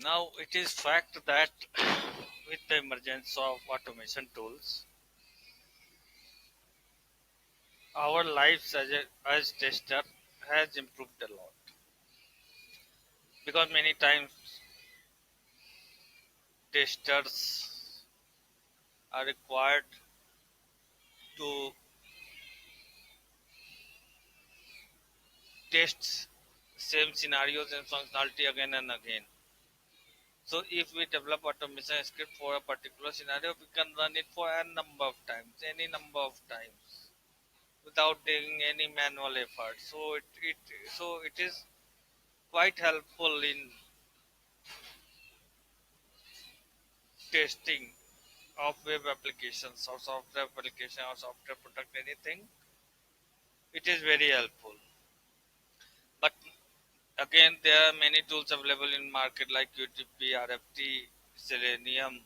Now it is fact that with the emergence of automation tools, our lives as tester has improved a lot because many times testers are required to test same scenarios and functionality again and again. So if we develop automation script for a particular scenario, we can run it for a number of times, any number of times, without taking any manual effort. So it is quite helpful in testing of web applications or software application or software product, anything. It is very helpful. But again, there are many tools available in market like QTP, RFT, Selenium,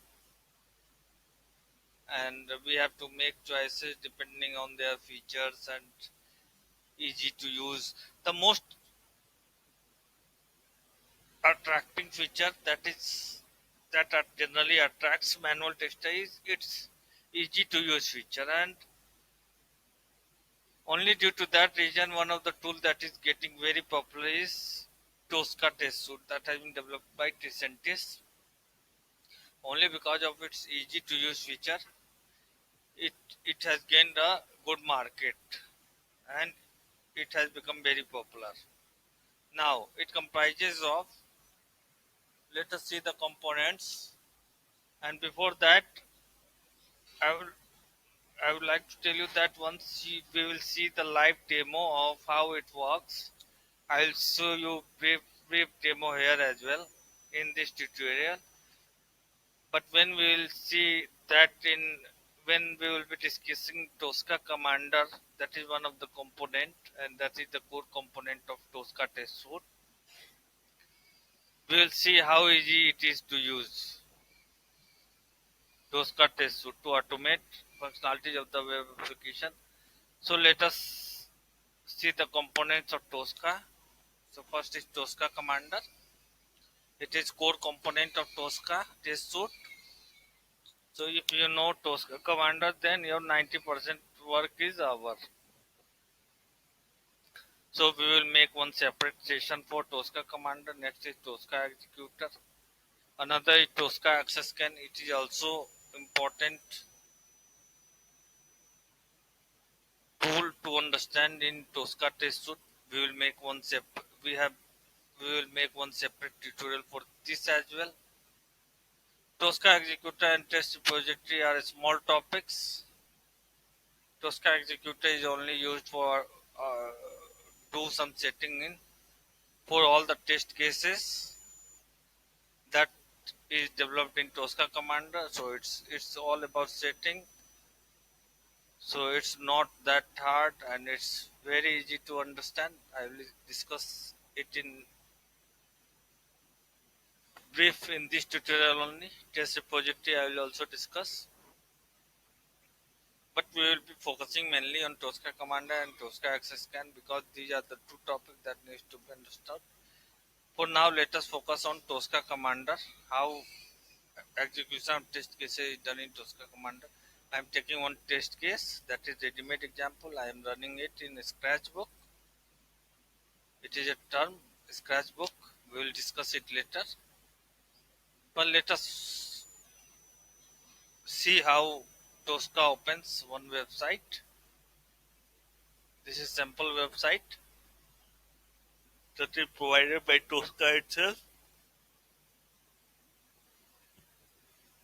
and we have to make choices depending on their features and easy to use. The most attracting feature that generally attracts manual tester is its easy to use feature, and only due to that reason one of the tools that is getting very popular is Tosca test suite that has been developed by Tricentis. Only because of its easy to use feature, it it has gained a good market and it has become very popular. Now it comprises of, let us see the components, and before that I will I would like to tell you that we will see the live demo of how it works. I'll show you brief demo here as well in this tutorial. But when we will be discussing Tosca Commander, that is one of the component and that is the core component of Tosca test suite. We will see how easy it is to use Tosca test suite to automate functionalities of the web application. So let us see the components of Tosca. So first is Tosca Commander. It is core component of Tosca test suite. So if you know Tosca Commander, then your 90% work is over. So we will make one separate session for Tosca Commander. Next is Tosca Executor. Another is Tosca Access Scan. It is also important tool to understand in Tosca test suite. We will make one separate. We will make one separate tutorial for this as well. Tosca Executor and Test Repository are small topics. Tosca Executor is only used for do some setting in for all the test cases that is developed in Tosca Commander. So it's all about setting. So it's not that hard and it's very easy to understand. I will discuss it in brief in this tutorial only. Test repository I will also discuss. But we will be focusing mainly on Tosca Commander and Tosca Access Scan because these are the two topics that needs to be understood. For now, let us focus on Tosca Commander, how execution of test cases is done in Tosca Commander. I am taking one test case that is ready-made example. I am running it in Scratchbook. It is a term Scratchbook. We will discuss it later. But let us see how Tosca opens one website. This is sample website that is provided by Tosca itself.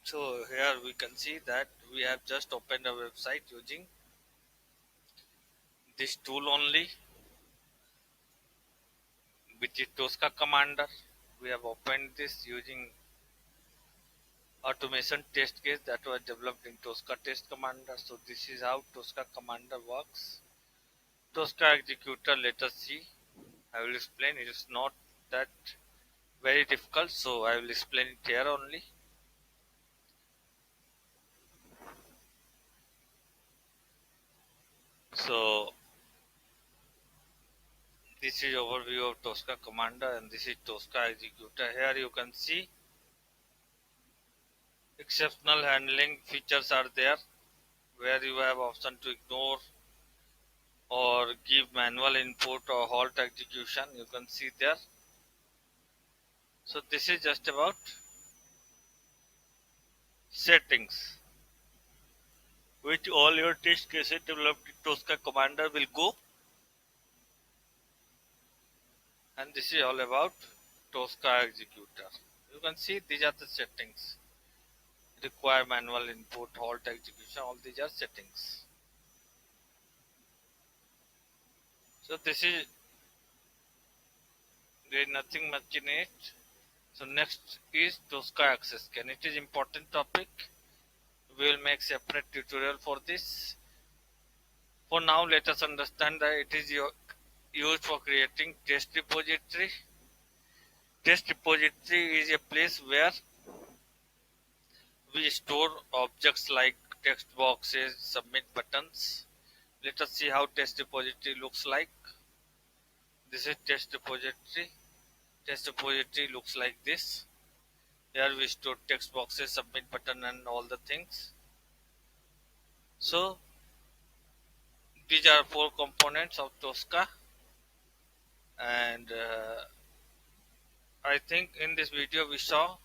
So here we can see that we have just opened a website using this tool only, which is Tosca Commander. We have opened this using automation test case that was developed in Tosca Test Commander. So this is how Tosca Commander works. Tosca Executor, let us see. I will explain. It is not that very difficult, so I will explain it here only. So this is overview of Tosca Commander and this is Tosca Executor. Here you can see Exceptional handling features are there where you have option to ignore or give manual input or halt execution. You can see there. So this is just about settings, which all your test cases developed in Tosca Commander will go, and this is all about Tosca executor. You can see these are the settings. Require manual input, halt execution, all these are settings. So this is, there is nothing much in it. So next is Tosca access scan. It is important topic. We will make separate tutorial for this. For now, let us understand that it is used for creating test repository. Test repository is a place where we store objects like text boxes, submit buttons. Let us see how test repository looks like. This is test repository. Test repository looks like this. Here we store text boxes, submit button, and all the things. So these are four components of Tosca, and I think in this video we saw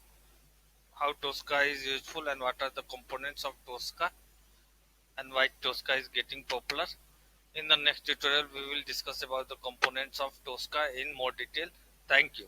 how Tosca is useful and what are the components of Tosca and why Tosca is getting popular. In the next tutorial we will discuss about the components of Tosca in more detail. Thank you.